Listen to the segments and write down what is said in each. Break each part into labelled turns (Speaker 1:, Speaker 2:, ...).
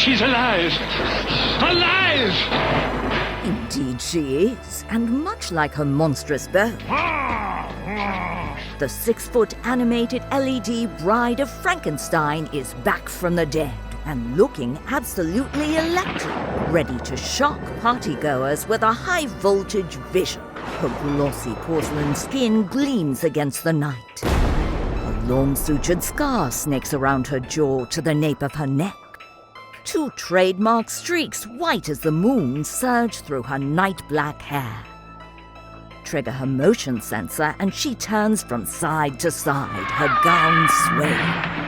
Speaker 1: She's alive! Alive!
Speaker 2: Indeed she is, and much like her monstrous beau. The 6-foot animated LED bride of Frankenstein is back from the dead and looking absolutely electric, ready to shock partygoers with a high-voltage vision. Her glossy porcelain skin gleams against the night. A long sutured scar snakes around her jaw to the nape of her neck. 2 trademark streaks, white as the moon, surge through her night-black hair. Trigger her motion sensor and she turns from side to side, her gown swaying.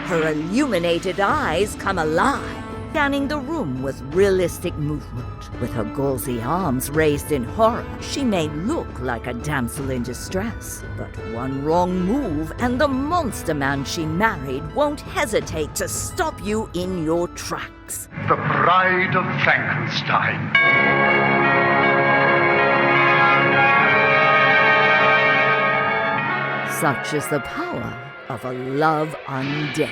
Speaker 2: Her illuminated eyes come alive, scanning the room with realistic movement. With her gauzy arms raised in horror, she may look like a damsel in distress. But one wrong move and the monster man she married won't hesitate to stop you in your tracks.
Speaker 3: The Bride of Frankenstein.
Speaker 2: Such is the power of a love undead.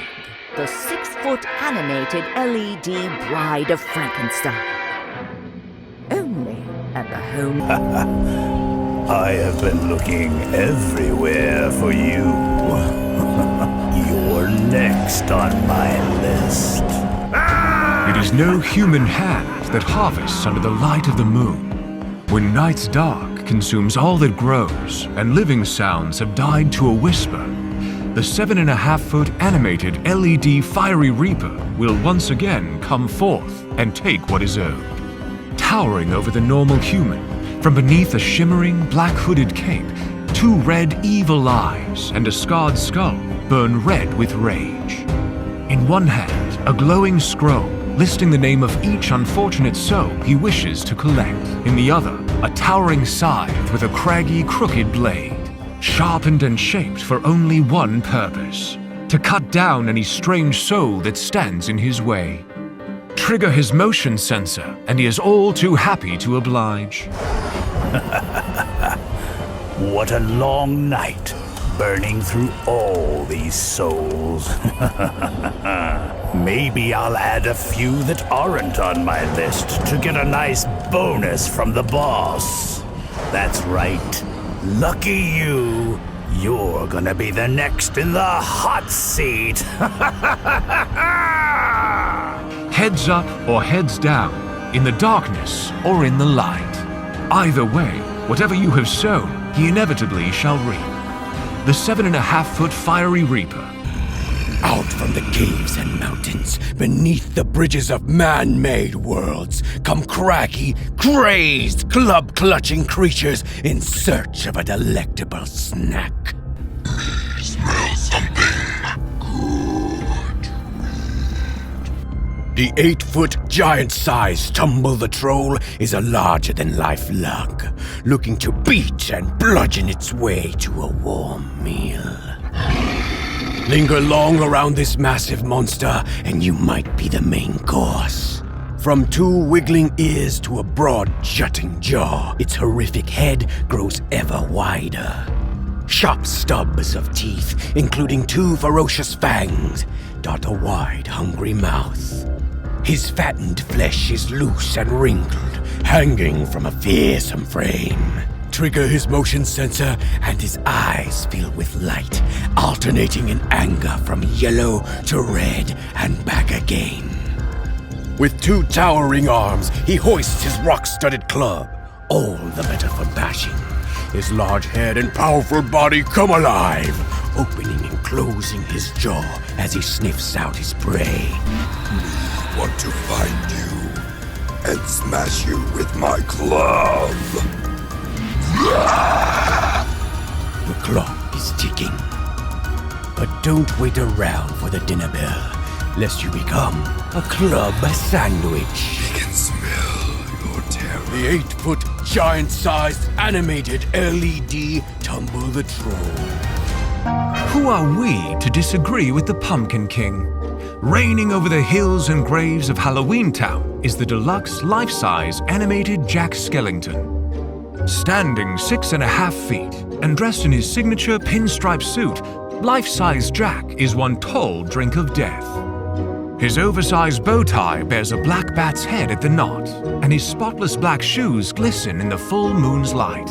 Speaker 2: The 6-foot animated LED Bride of Frankenstein. Only at the home.
Speaker 4: I have been looking everywhere for you. You're next on my list.
Speaker 5: It is no human hand that harvests under the light of the moon. When night's dark consumes all that grows, and living sounds have died to a whisper, the 7.5-foot animated LED Fiery Reaper will once again come forth and take what is owed. Towering over the normal human, from beneath a shimmering black hooded cape, 2 red evil eyes and a scarred skull burn red with rage. In one hand, a glowing scroll listing the name of each unfortunate soul he wishes to collect. In the other, a towering scythe with a craggy, crooked blade, sharpened and shaped for only one purpose: to cut down any strange soul that stands in his way. Trigger his motion sensor, and he is all too happy to oblige.
Speaker 4: What a long night, burning through all these souls. Maybe I'll add a few that aren't on my list to get a nice bonus from the boss. That's right. Lucky you. You're gonna be the next in the hot seat.
Speaker 5: Heads up or heads down, in the darkness or in the light. Either way, whatever you have sown, he inevitably shall reap. The 7.5-foot Fiery Reaper.
Speaker 6: Out from the caves and mountains, beneath the bridges of man-made worlds, come craggy, crazed, club-clutching creatures in search of a delectable snack.
Speaker 7: Smell something good.
Speaker 6: The 8-foot, giant-sized Tumble the Troll is a larger-than-life lug, looking to beat and bludgeon its way to a warm meal. Linger long around this massive monster, and you might be the main course. From 2 wiggling ears to a broad, jutting jaw, its horrific head grows ever wider. Sharp stubs of teeth, including 2 ferocious fangs, dot a wide, hungry mouth. His fattened flesh is loose and wrinkled, hanging from a fearsome frame. Trigger his motion sensor, and his eyes fill with light, alternating in anger from yellow to red and back again. With 2 towering arms, he hoists his rock-studded club, all the better for bashing. His large head and powerful body come alive, opening and closing his jaw as he sniffs out his prey.
Speaker 7: Want to find you and smash you with my club.
Speaker 6: The clock is ticking. But don't wait around for the dinner bell, lest you become a club sandwich.
Speaker 7: He can smell your terror.
Speaker 6: The 8-foot, giant-sized, animated LED Tumble the Troll.
Speaker 5: Who are we to disagree with the Pumpkin King? Reigning over the hills and graves of Halloween Town is the deluxe life-size animated Jack Skellington. Standing 6.5 feet and dressed in his signature pinstripe suit, life-size Jack is one tall drink of death. His oversized bow tie bears a black bat's head at the knot, and his spotless black shoes glisten in the full moon's light.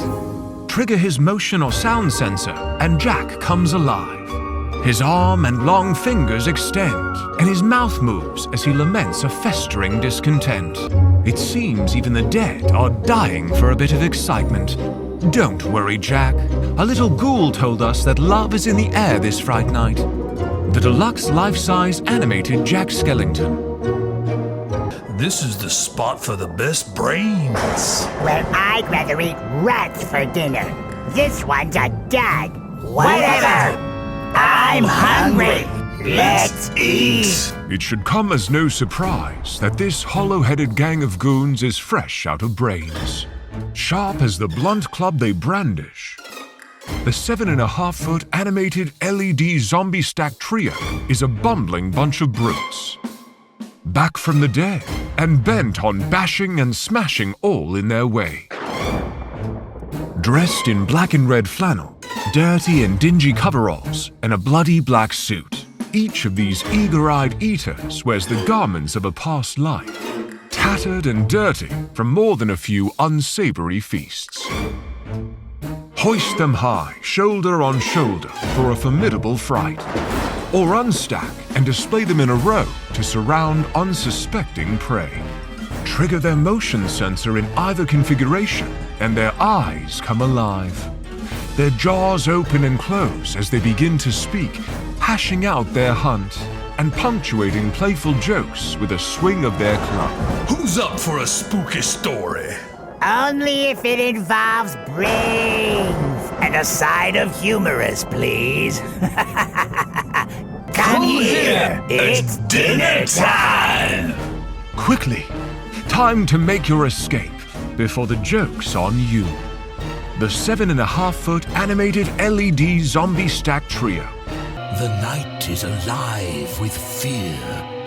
Speaker 5: Trigger his motion or sound sensor, and Jack comes alive. His arm and long fingers extend, and his mouth moves as he laments a festering discontent. It seems even the dead are dying for a bit of excitement. Don't worry, Jack. A little ghoul told us that love is in the air this fright night. The deluxe life-size animated Jack Skellington.
Speaker 4: This is the spot for the best brains.
Speaker 8: Well, I'd rather eat rats for dinner. This one's a dud. Whatever! I'm hungry. Let's eat!
Speaker 5: It should come as no surprise that this hollow-headed gang of goons is fresh out of brains. Sharp as the blunt club they brandish, the 7.5-foot animated LED zombie stack trio is a bumbling bunch of brutes. Back from the dead and bent on bashing and smashing all in their way. Dressed in black and red flannel, dirty and dingy coveralls, and a bloody black suit, each of these eager-eyed eaters wears the garments of a past life, tattered and dirty from more than a few unsavory feasts. Hoist them high, shoulder on shoulder, for a formidable fright, or unstack and display them in a row to surround unsuspecting prey. Trigger their motion sensor in either configuration, and their eyes come alive. Their jaws open and close as they begin to speak, hashing out their hunt, and punctuating playful jokes with a swing of their club.
Speaker 4: Who's up for a spooky story?
Speaker 8: Only if it involves brains. And a side of humorous, please. Come here. It's dinner time.
Speaker 5: Quickly, time to make your escape before the joke's on you. The 7.5-foot animated LED zombie stack trio.
Speaker 4: The night is alive with fear.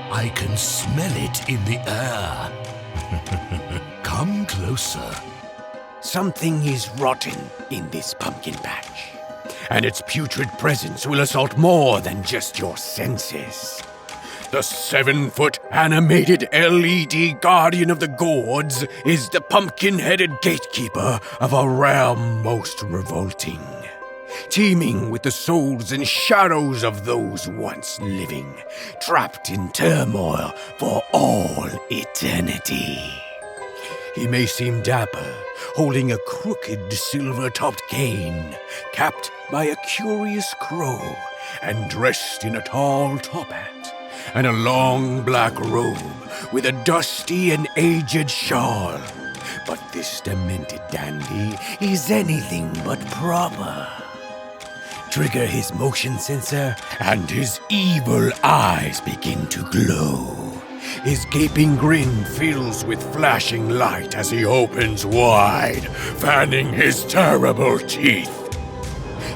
Speaker 4: I can smell it in the air. Come closer.
Speaker 6: Something is rotten in this pumpkin patch, and its putrid presence will assault more than just your senses. The 7-foot animated LED guardian of the Gourds is the pumpkin-headed gatekeeper of a realm most revolting, teeming with the souls and shadows of those once living, trapped in turmoil for all eternity. He may seem dapper, holding a crooked silver-topped cane, capped by a curious crow, and dressed in a tall top hat, and a long black robe with a dusty and aged shawl. But this demented dandy is anything but proper. Trigger his motion sensor, and his evil eyes begin to glow. His gaping grin fills with flashing light as he opens wide, fanning his terrible teeth.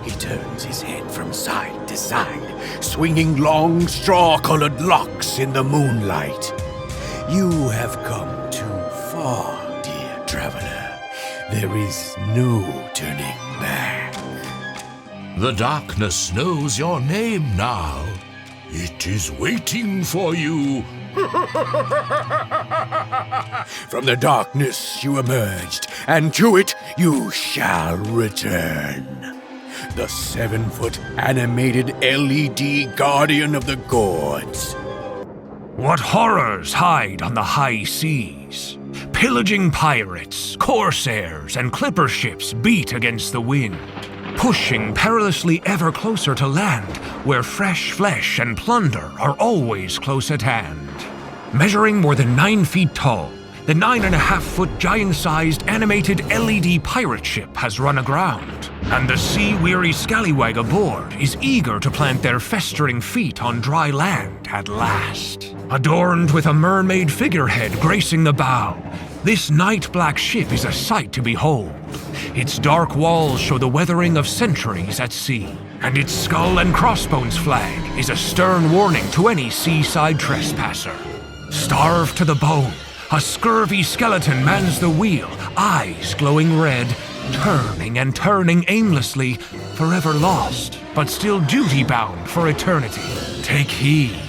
Speaker 6: He turns his head from side to side, swinging long straw-colored locks in the moonlight. You have come too far, dear traveler. There is no turning back.
Speaker 4: The darkness knows your name now. It is waiting for you.
Speaker 6: From the darkness you emerged, and to it you shall return. The 7-foot animated LED guardian of the Gourds.
Speaker 5: What horrors hide on the high seas? Pillaging pirates, corsairs, and clipper ships beat against the wind, pushing perilously ever closer to land, where fresh flesh and plunder are always close at hand. Measuring more than 9 feet tall, the 9.5-foot giant-sized animated LED pirate ship has run aground, and the sea-weary scallywag aboard is eager to plant their festering feet on dry land at last. Adorned with a mermaid figurehead gracing the bow, this night-black ship is a sight to behold. Its dark walls show the weathering of centuries at sea, and its skull and crossbones flag is a stern warning to any seaside trespasser. Starved to the bone, a scurvy skeleton mans the wheel, eyes glowing red, turning and turning aimlessly, forever lost, but still duty-bound for eternity. Take heed,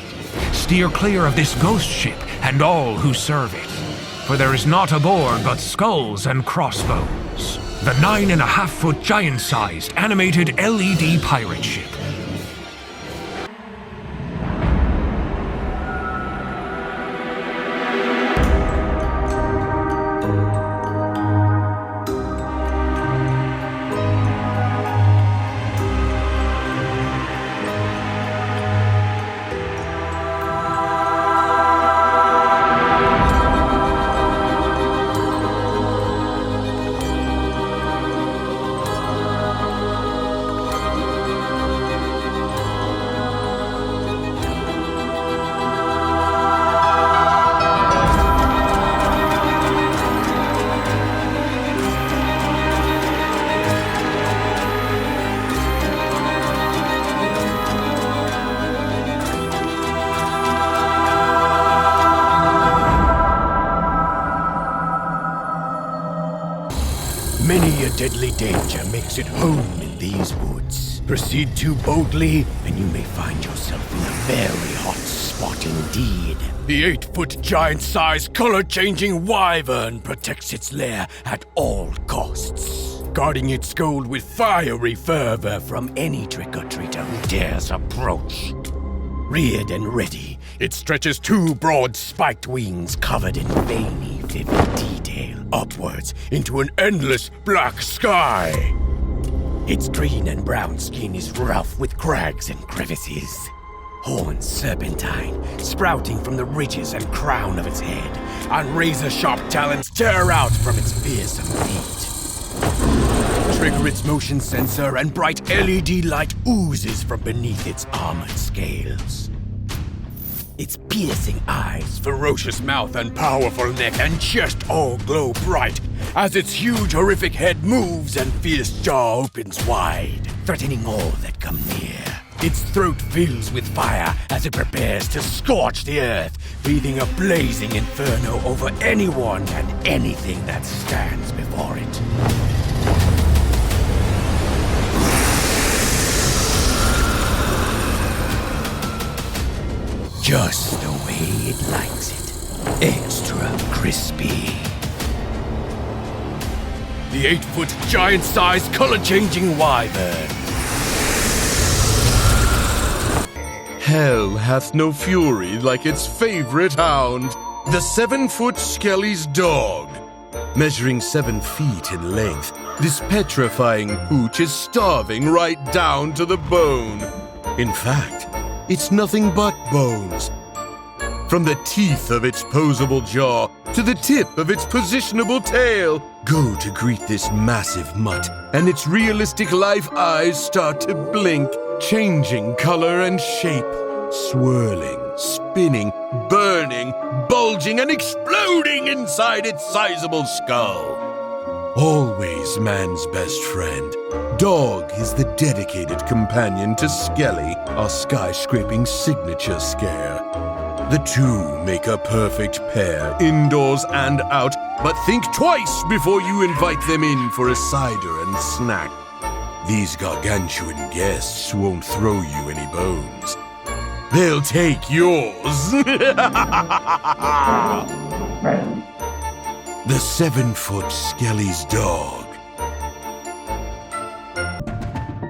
Speaker 5: steer clear of this ghost ship and all who serve it. For there is naught aboard but skulls and crossbones. The 9.5-foot giant-sized animated LED pirate ship.
Speaker 6: Many a deadly danger makes it home in these woods. Proceed too boldly, and you may find yourself in a very hot spot indeed. The 8-foot giant-sized, color-changing Wyvern protects its lair at all costs, guarding its gold with fiery fervor from any trick-or-treater who dares approach. Reared and ready, it stretches 2 broad spiked wings covered in veiny, vivid detail upwards into an endless black sky. Its green and brown skin is rough with crags and crevices. Horns serpentine, sprouting from the ridges and crown of its head, and razor-sharp talons tear out from its fearsome feet. Trigger its motion sensor, and bright LED light oozes from beneath its armored scales. Its piercing eyes, ferocious mouth, and powerful neck and chest all glow bright as its huge, horrific head moves and fierce jaw opens wide, threatening all that come near. Its throat fills with fire as it prepares to scorch the earth, breathing a blazing inferno over anyone and anything that stands before it. Just the way it likes it. Extra crispy. The 8-foot giant-sized, color-changing Wyvern.
Speaker 9: Hell hath no fury like its favorite hound, the 7-foot Skelly's dog. Measuring 7 feet in length, this petrifying pooch is starving right down to the bone. In fact, it's nothing but bones. From the teeth of its posable jaw to the tip of its positionable tail, go to greet this massive mutt, and its realistic life eyes start to blink, changing color and shape, swirling, spinning, burning, bulging, and exploding inside its sizable skull. Always man's best friend, Dog is the dedicated companion to Skelly, our skyscraping signature scare. The two make a perfect pair, indoors and out, but think twice before you invite them in for a cider and snack. These gargantuan guests won't throw you any bones. They'll take yours. The 7-foot Skelly's dog.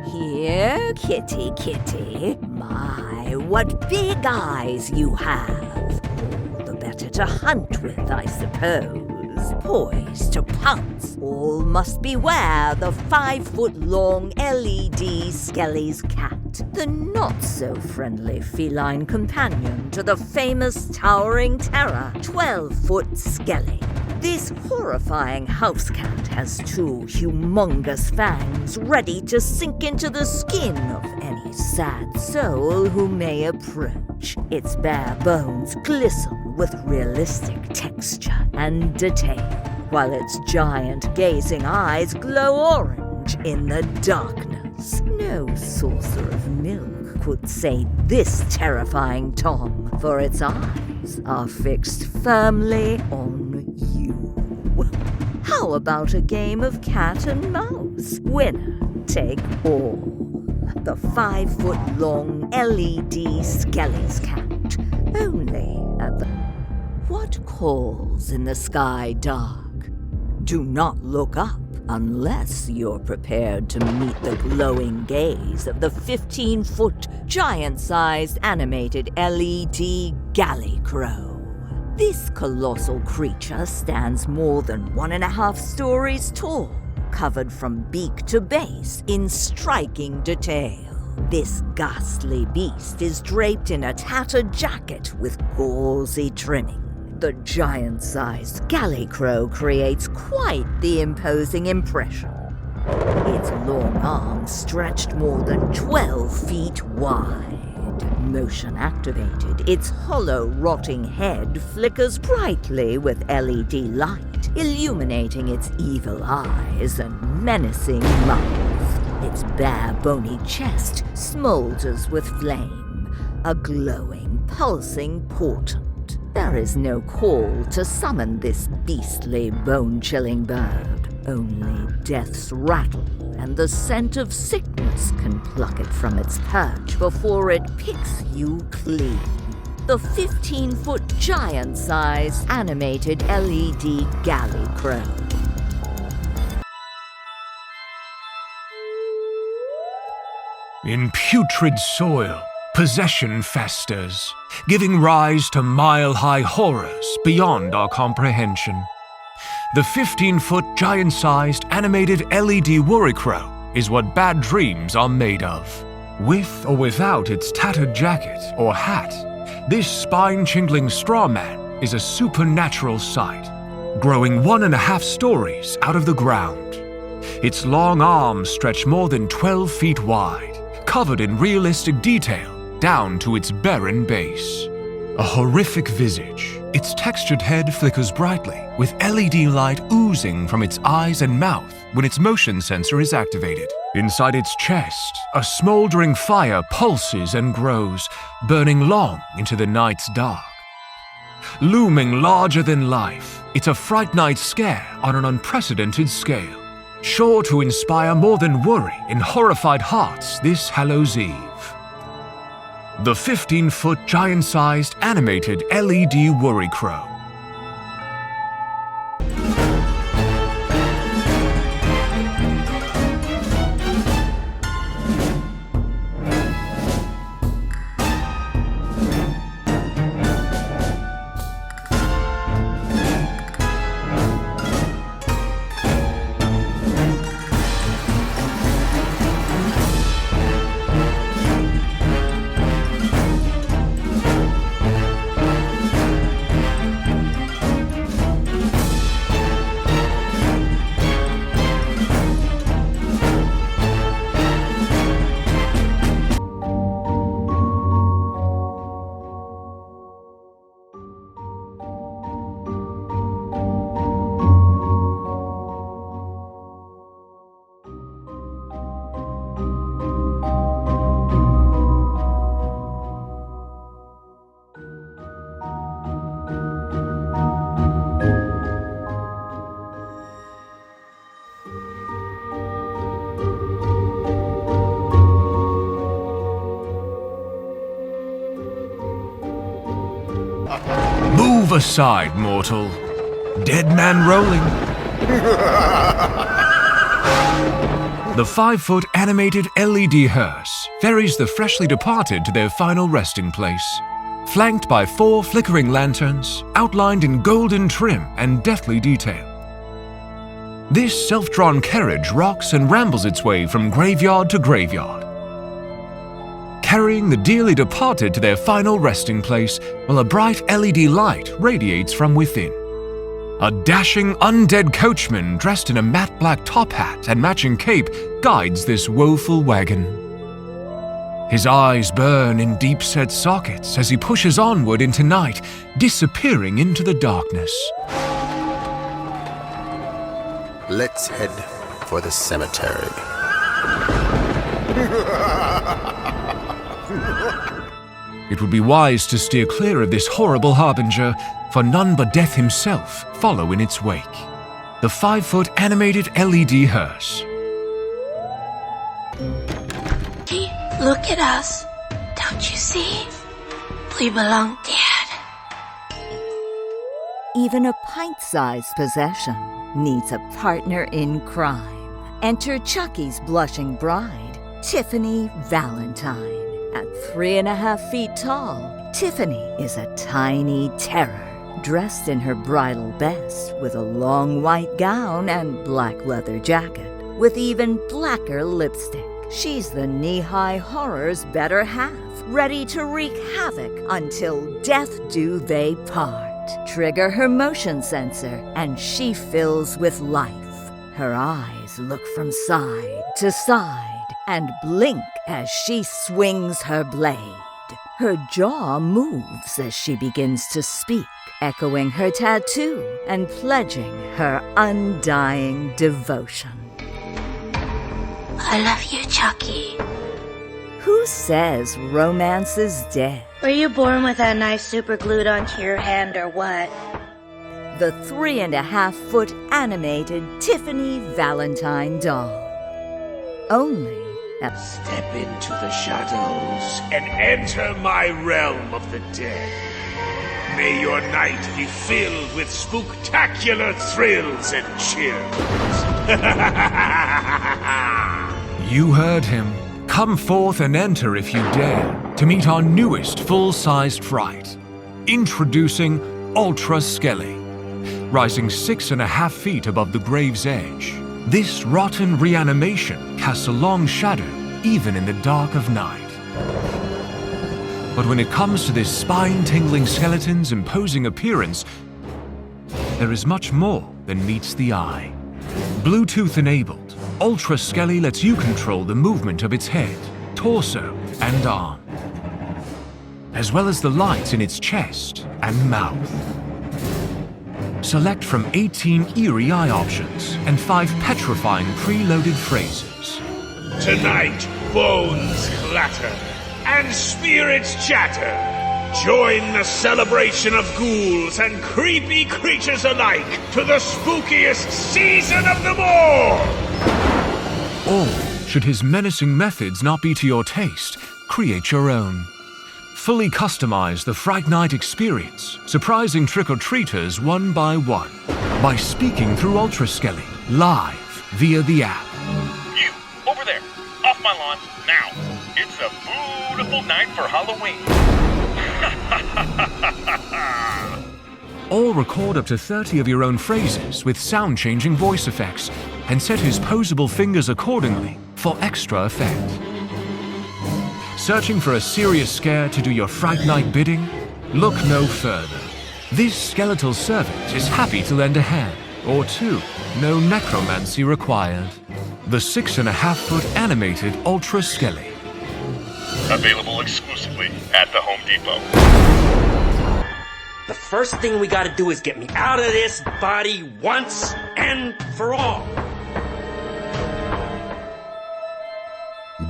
Speaker 2: Here, kitty, kitty. My, what big eyes you have. All the better to hunt with, I suppose. Poised to pounce. All must beware the 5-foot-long LED Skelly's cat. The not-so-friendly feline companion to the famous towering terror, 12-foot Skelly. This horrifying house cat has 2 humongous fangs ready to sink into the skin of any sad soul who may approach. Its bare bones glisten with realistic texture and detail, while its giant gazing eyes glow orange in the darkness. No saucer of milk could sate this terrifying Tom, for its eyes are fixed firmly on you. How about a game of cat and mouse? Winner take all. The 5-foot-long LED Skelly's cat. only at the... What calls in the sky dark? Do not look up unless you're prepared to meet the glowing gaze of the 15-foot, giant-sized animated LED Worricrow. This colossal creature stands more than 1.5 stories tall, covered from beak to base in striking detail. This ghastly beast is draped in a tattered jacket with gauzy trimming. The giant-sized Worricrow creates quite the imposing impression. Its long arms stretched more than 12 feet wide. Motion activated, its hollow, rotting head flickers brightly with LED light, illuminating its evil eyes and menacing mouth. Its bare, bony chest smolders with flame, a glowing, pulsing portent. There is no call to summon this beastly, bone-chilling bird. Only death's rattle and the scent of sickness can pluck it from its perch before it picks you clean. The 15-foot giant-sized animated LED Worricrow.
Speaker 5: In putrid soil, possession festers, giving rise to mile-high horrors beyond our comprehension. The 15-foot giant-sized animated LED Worricrow is what bad dreams are made of. With or without its tattered jacket or hat, this spine-chingling straw man is a supernatural sight, growing 1.5 stories out of the ground. Its long arms stretch more than 12 feet wide, covered in realistic detail down to its barren base. A horrific visage, its textured head flickers brightly, with LED light oozing from its eyes and mouth when its motion sensor is activated. Inside its chest, a smoldering fire pulses and grows, burning long into the night's dark. Looming larger than life, it's a Fright Night scare on an unprecedented scale, sure to inspire more than worry in horrified hearts this Hallows Eve. The 15-foot giant-sized animated LED Worricrow. Move aside, mortal. Dead man rolling. The 5-foot animated LED hearse ferries the freshly departed to their final resting place, flanked by 4 flickering lanterns outlined in golden trim and deftly detail. This self-drawn carriage rocks and rambles its way from graveyard to graveyard, carrying the dearly departed to their final resting place while a bright LED light radiates from within. A dashing undead coachman dressed in a matte black top hat and matching cape guides this woeful wagon. His eyes burn in deep-set sockets as he pushes onward into night, disappearing into the darkness.
Speaker 6: Let's head for the cemetery.
Speaker 5: It would be wise to steer clear of this horrible harbinger, for none but death himself follow in its wake. The 5-foot animated LED hearse.
Speaker 10: Look at us. Don't you see? We belong dead.
Speaker 2: Even a pint-sized possession needs a partner in crime. Enter Chucky's blushing bride, Tiffany Valentine. At 3.5 feet tall, Tiffany is a tiny terror, dressed in her bridal best with a long white gown and black leather jacket, with even blacker lipstick. She's the knee-high horror's better half, ready to wreak havoc until death do they part. Trigger her motion sensor and she fills with life. Her eyes look from side to side and blink as she swings her blade. Her jaw moves as she begins to speak, echoing her tattoo and pledging her undying devotion.
Speaker 10: I love you, Chucky.
Speaker 2: Who says romance is dead?
Speaker 10: Were you born with that knife super glued onto your hand or what?
Speaker 2: The 3.5-foot animated Tiffany Valentine doll. Only at
Speaker 11: Step into the shadows and enter my realm of the dead. May your night be filled with spooktacular thrills and chills.
Speaker 5: You heard him. Come forth and enter if you dare to meet our newest full-sized fright. Introducing Ultra Skelly. Rising 6.5 feet above the grave's edge, this rotten reanimation casts a long shadow even in the dark of night. But when it comes to this spine-tingling skeleton's imposing appearance, there is much more than meets the eye. Bluetooth-enabled, Ultra Skelly lets you control the movement of its head, torso, and arm, as well as the lights in its chest and mouth. Select from 18 eerie eye options and 5 petrifying preloaded phrases.
Speaker 11: Tonight, bones clatter and spirits chatter. Join the celebration of ghouls and creepy creatures alike to the spookiest season of them all!
Speaker 5: Or, should his menacing methods not be to your taste, create your own. Fully customize the Fright Night experience, surprising trick-or-treaters one by one, by speaking through Ultra Skelly, live via the app.
Speaker 12: You, over there, off my lawn, now. It's a beautiful night for Halloween.
Speaker 5: Or record up to 30 of your own phrases with sound-changing voice effects, and set his posable fingers accordingly for extra effect. Searching for a serious scare to do your Fright Night bidding? Look no further. This skeletal servant is happy to lend a hand, or two, no necromancy required. The 6.5-foot animated Ultra Skelly.
Speaker 12: Available exclusively at the Home Depot.
Speaker 13: The first thing we gotta do is get me out of this body once and for all.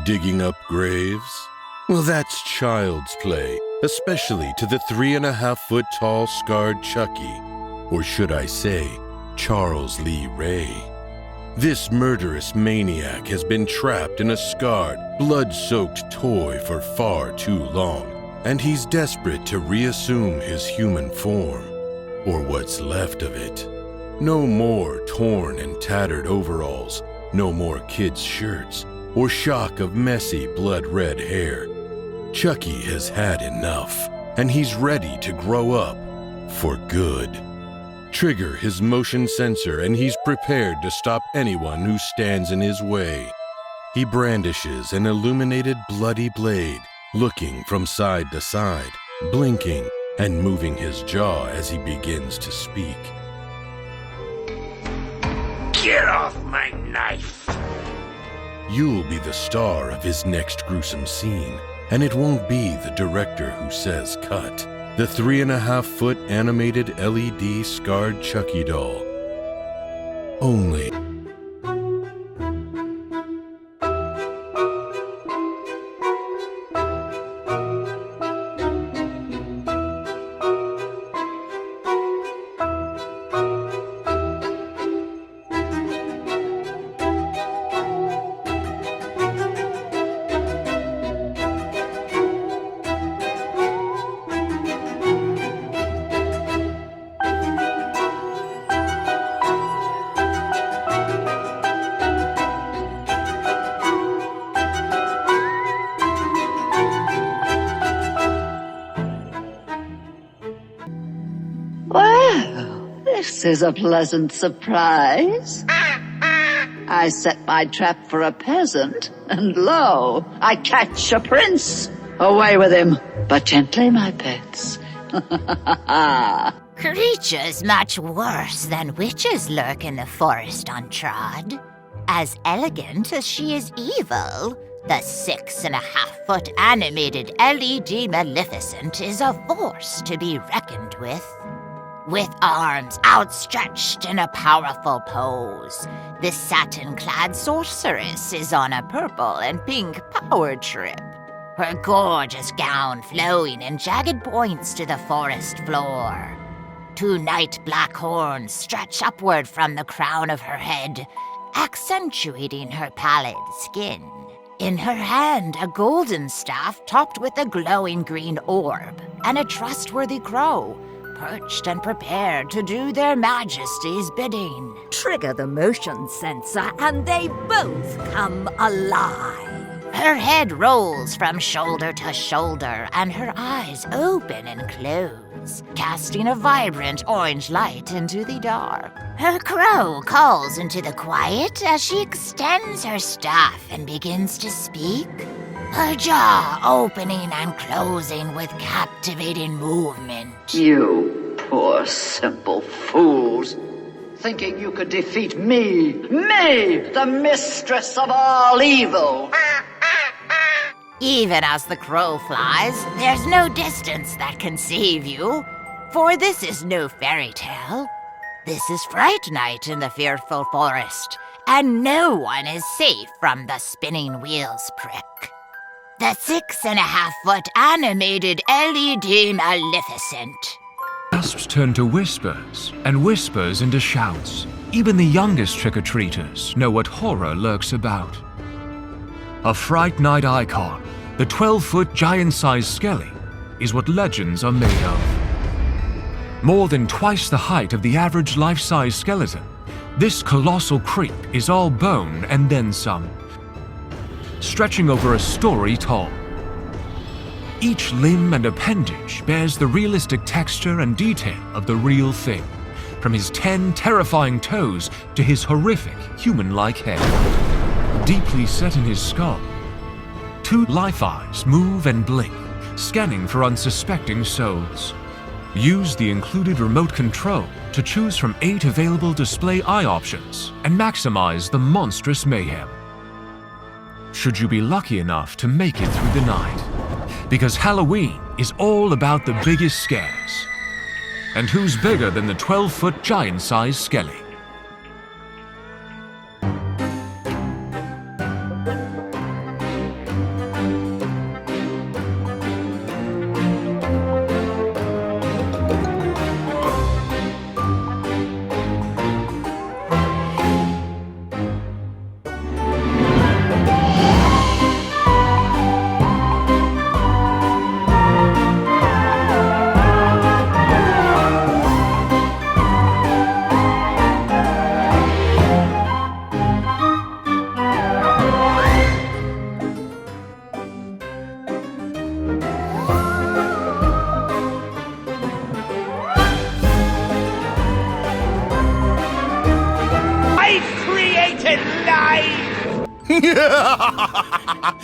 Speaker 9: Digging up graves? Well, that's child's play, especially to the 3.5-foot tall scarred Chucky, or should I say, Charles Lee Ray. This murderous maniac has been trapped in a scarred, blood-soaked toy for far too long, and he's desperate to reassume his human form, or what's left of it. No more torn and tattered overalls, no more kids' shirts, or shock of messy blood-red hair. Chucky has had enough, and he's ready to grow up for good. Trigger his motion sensor and he's prepared to stop anyone who stands in his way. He brandishes an illuminated bloody blade, looking from side to side, blinking and moving his jaw as he begins to speak.
Speaker 11: Get off my knife!
Speaker 9: You'll be the star of his next gruesome scene, and it won't be the director who says cut. The 3.5-foot animated LED scarred Chucky doll. Only.
Speaker 14: This is a pleasant surprise. I set my trap for a peasant, and lo, I catch a prince. Away with him, but gently, my pets.
Speaker 15: Creatures much worse than witches lurk in the forest untrod. As elegant as she is evil, the 6.5-foot animated LED Maleficent is a force to be reckoned with. With arms outstretched in a powerful pose, this satin-clad sorceress is on a purple and pink power trip. Her gorgeous gown flowing in jagged points to the forest floor. 2 night black horns stretch upward from the crown of her head, accentuating her pallid skin. In her hand, a golden staff topped with a glowing green orb, and a trustworthy crow, perched and prepared to do their majesty's bidding.
Speaker 2: Trigger the motion sensor and they both come alive.
Speaker 15: Her head rolls from shoulder to shoulder, and her eyes open and close, casting a vibrant orange light into the dark. Her crow calls into the quiet as she extends her staff and begins to speak, her jaw opening and closing with captivating movement.
Speaker 14: You poor simple fools, thinking you could defeat me, the mistress of all evil.
Speaker 15: Even as the crow flies, there's no distance that can save you, for this is no fairy tale. This is Fright Night in the fearful forest, and no one is safe from the spinning wheel's prick. The 6.5-foot animated LED Maleficent.
Speaker 5: Gasps turn to whispers, and whispers into shouts. Even the youngest trick-or-treaters know what horror lurks about. A Fright Night icon, the 12-foot giant-sized Skelly is what legends are made of. More than twice the height of the average life-size skeleton, this colossal creep is all bone and then some, stretching over a story tall. Each limb and appendage bears the realistic texture and detail of the real thing, from his 10 terrifying toes to his horrific human-like head. Deeply set in his skull, 2 life eyes move and blink, scanning for unsuspecting souls. Use the included remote control to choose from 8 available display eye options and maximize the monstrous mayhem. Should you be lucky enough to make it through the night, because Halloween is all about the biggest scares. And who's bigger than the 12-foot giant-sized Skelly?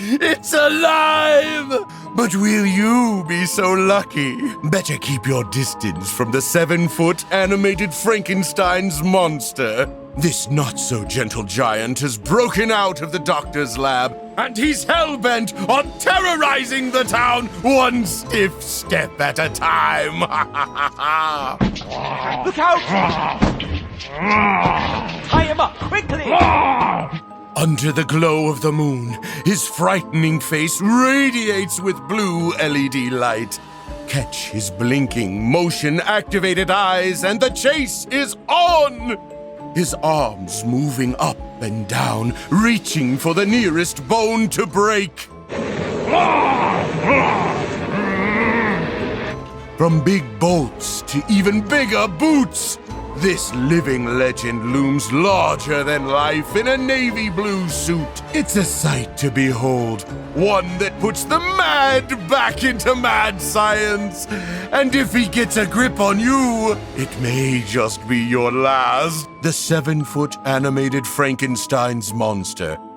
Speaker 6: It's alive! But will you be so lucky? Better keep your distance from the 7-foot animated Frankenstein's monster. This not-so-gentle giant has broken out of the doctor's lab, and he's hell-bent on terrorizing the town one stiff step at a time.
Speaker 13: Look out! Tie him up, quickly!
Speaker 6: Under the glow of the moon, his frightening face radiates with blue LED light. Catch his blinking, motion-activated eyes, and the chase is on! His arms moving up and down, reaching for the nearest bone to break. From big bolts to even bigger boots,
Speaker 9: This living legend looms larger than life in a navy blue suit. It's a sight to behold, one that puts the mad back into mad science. And if he gets a grip on you, it may just be your last. The 7-foot animated Frankenstein's monster.